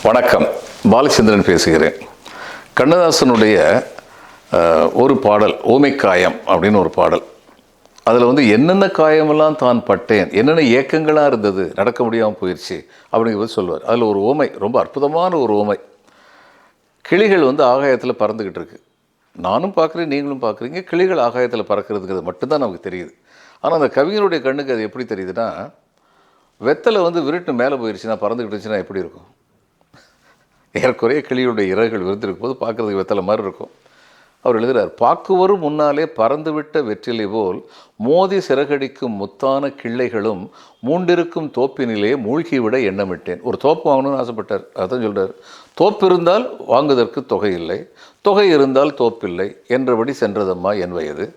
வணக்கம், பாலச்சந்திரன் பேசுகிறேன். கண்ணதாசனுடைய ஒரு பாடல் ஓமைக்காயம் அப்படின்னு ஒரு பாடல். அதில் என்னென்ன காயமெல்லாம் தான் பட்டேன், என்னென்ன ஏக்கங்களாக இருந்தது, நடக்க முடியாமல் போயிடுச்சு அப்படிங்கிறது சொல்லுவார். அதில் ஒரு ஓமை, ரொம்ப அற்புதமான ஒரு ஓமை. கிளிகள் ஆகாயத்தில் பறந்துக்கிட்டு இருக்கு. நானும் பார்க்குறேன், நீங்களும் பார்க்குறீங்க. கிளிகள் ஆகாயத்தில் பறக்கிறதுங்கிறது மட்டும்தான் நமக்கு தெரியுது. ஆனால் அந்த கவிஞருடைய கண்ணுக்கு அது எப்படி தெரியுதுன்னா, வெத்தலை விருட்டு மேலே போயிடுச்சுன்னா, பறந்துக்கிட்டு இருந்துச்சுன்னா எப்படி இருக்கும்? ஏறக்குறைய கிளியுடைய இறகுகள் விருந்திருக்கும் போது பார்க்குறதுக்கு வெத்தலை மாதிரி இருக்கும். அவர் எழுதுகிறார், பாக்குவரும் முன்னாலே பறந்துவிட்ட வெற்றிலை போல் மோதி சிறகடிக்கும் முத்தான கிள்ளைகளும் மூண்டிருக்கும் தோப்பினிலே மூழ்கிவிட எண்ணமிட்டேன். ஒரு தோப்பு வாங்கணும்னு ஆசைப்பட்டார். அதான் சொல்கிறார், தோப்பு இருந்தால் வாங்குவதற்கு தொகை இல்லை, தொகை இருந்தால் தோப்பில்லை என்றபடி சென்றதம்மா என் வயது.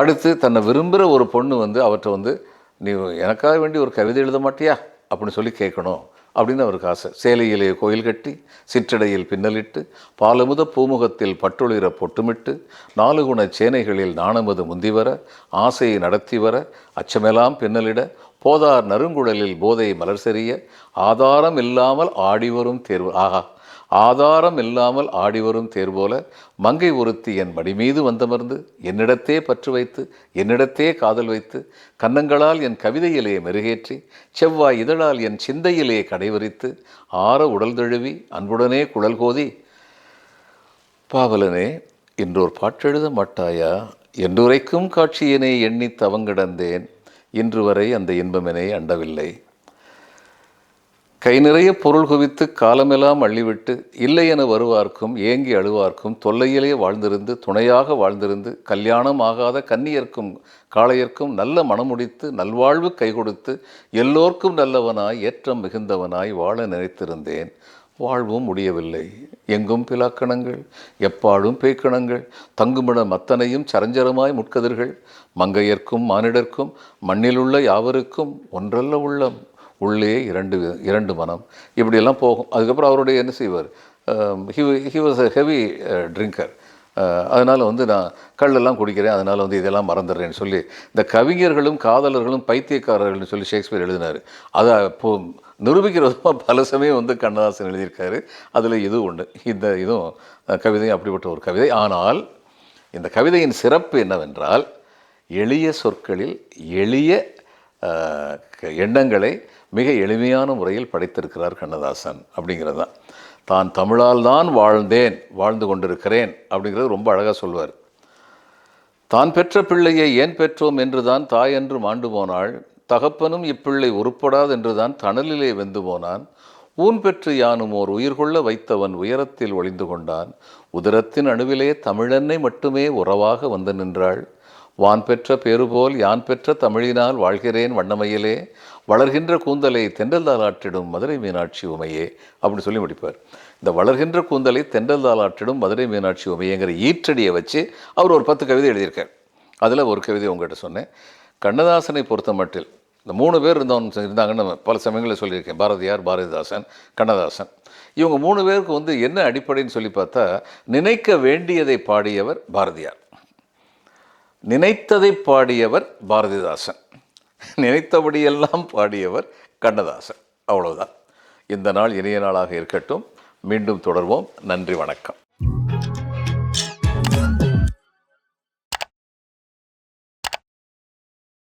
அடுத்து தன்னை விரும்புகிற ஒரு பொண்ணு அவற்றை நீ எனக்காக வேண்டி ஒரு கவிதை எழுத மாட்டியா அப்படின்னு சொல்லி கேட்கணும் அப்படின்னு அவருக்கு ஆசை. சேலையிலே கோயில் கட்டி சிற்றடையில் பின்னலிட்டு பாலமுத பூமுகத்தில் பட்டொளிர பொட்டுமிட்டு 4 குண சேனைகளில் நாணமது முந்திவர ஆசையை நடத்தி வர அச்சமெல்லாம் பின்னலிட போதார் நறுங்குழலில் போதை மலர் செறிய ஆதாரம் இல்லாமல் ஆடிவரும் தேர்வு ஆதாரம் இல்லாமல் ஆடிவரும் தேர்போல மங்கை ஒருத்தி என் மடி மீது வந்தமர்ந்து என்னிடத்தே பற்று வைத்து என்னிடத்தே காதல் வைத்து கன்னங்களால் என் கவிதையிலே மெருகேற்றி செவ்வாய் இதழால் என் சிந்தையிலே கடைவரித்து ஆற உடல் தழுவி அன்புடனே குழல் கோதி பாவலனே இன்றோர் பாட்டெழுத மாட்டாயா என்றுரைக்கும் காட்சியினை எண்ணி தவங்கிடந்தேன் இன்று வரை அந்த இன்பமெனே அண்டவில்லை. கை நிறைய பொருள் குவித்து காலமெல்லாம் அள்ளிவிட்டு இல்லை என வருவார்க்கும் ஏங்கி அழுவார்க்கும் தொல்லையிலே வாழ்ந்திருந்து துணையாக வாழ்ந்திருந்து கல்யாணம் ஆகாத கன்னியர்க்கும் காளையர்க்கும் நல்ல மனமுடித்து நல்வாழ்வு கை கொடுத்து எல்லோர்க்கும் நல்லவனாய் ஏற்றம் மிகுந்தவனாய் வாழ நினைத்திருந்தேன். வாழ்வும் முடியவில்லை. எங்கும் பிலாக்கணங்கள், எப்பாடும் பேய்க்கணங்கள், தங்குமிடம் அத்தனையும் சரஞ்சரமாய் முட்கதிர்கள், மங்கையர்க்கும் மானிடர்க்கும் மண்ணிலுள்ள யாவருக்கும் ஒன்றல்ல உள்ளம், உள்ளே இரண்டு மனம், இப்படியெல்லாம் போகும். அதுக்கப்புறம் அவருடைய என்ன செய்வார், he was a heavy drinker. அதனால் நான் கள்ளெல்லாம் குடிக்கிறேன், அதனால் இதெல்லாம் மறந்துடுறேன்னு சொல்லி இந்த கவிஞர்களும் காதலர்களும் பைத்தியக்காரர்கள்னு சொல்லி ஷேக்ஸ்பியர் எழுதினார். அதை நிரூபிக்கிற விதமாக பல சமயம் கண்ணதாசன் எழுதியிருக்காரு. அதில் இது ஒன்று. இதுவும் கவிதையும் அப்படிப்பட்ட ஒரு கவிதை. ஆனால் இந்த கவிதையின் சிறப்பு என்னவென்றால், எளிய சொற்களில் எளிய எண்ணங்களை மிக எளிமையான முறையில் படைத்திருக்கிறார் கண்ணதாசன். அப்படிங்கிறது தான். தான் தமிழால் தான் வாழ்ந்து கொண்டிருக்கிறேன் அப்படிங்கிறது ரொம்ப அழகாக சொல்வார். தான் பெற்ற பிள்ளையை ஏன் பெற்றோம் என்று தான் தாய் என்று மாண்டு போனாள், தகப்பனும் இப்பிள்ளை உருப்படாது என்று தான் தணலிலே வெந்து போனான், ஊன் பெற்று யானும் ஓர் உயிர் கொள்ள வைத்தவன் உயரத்தில் ஒளிந்து கொண்டான், உதரத்தின் அணுவிலே தமிழன்னை மட்டுமே உறவாக வந்து நின்றாள், வான் பெற்ற பேறுபோல் யான் பெற்ற தமிழினால் வாழ்கிறேன் வண்ணமையிலே, வளர்கின்ற கூந்தலை தென்றல் தாளாற்றிடும் மதுரை மீனாட்சி உமையே அப்படின்னு சொல்லி முடிப்பார். இந்த வளர்கின்ற கூந்தலை தென்றல் தாளாற்றிடும் மதுரை மீனாட்சி உமையேங்கிற ஈற்றடியை வச்சு அவர் ஒரு 10 கவிதை எழுதியிருக்கார். அதில் ஒரு கவிதை உங்கள்கிட்ட சொன்னேன். கண்ணதாசனை பொறுத்த மட்டில் இந்த 3 பேர் இருந்தாங்கன்னு பல சமயங்களில் சொல்லியிருக்கேன். பாரதியார், பாரதிதாசன், கண்ணதாசன். இவங்க 3 பேருக்கு என்ன அடிப்படைன்னு சொல்லி பார்த்தா, நினைக்க வேண்டியதை பாடியவர் பாரதியார், நினைத்ததை பாடியவர் பாரதிதாசன், நினைத்தபடியெல்லாம் பாடியவர் கண்ணதாசன். அவ்வளவுதான். இந்த நாள் இனிய நாளாக இருக்கட்டும். மீண்டும் தொடர்வோம். நன்றி, வணக்கம்.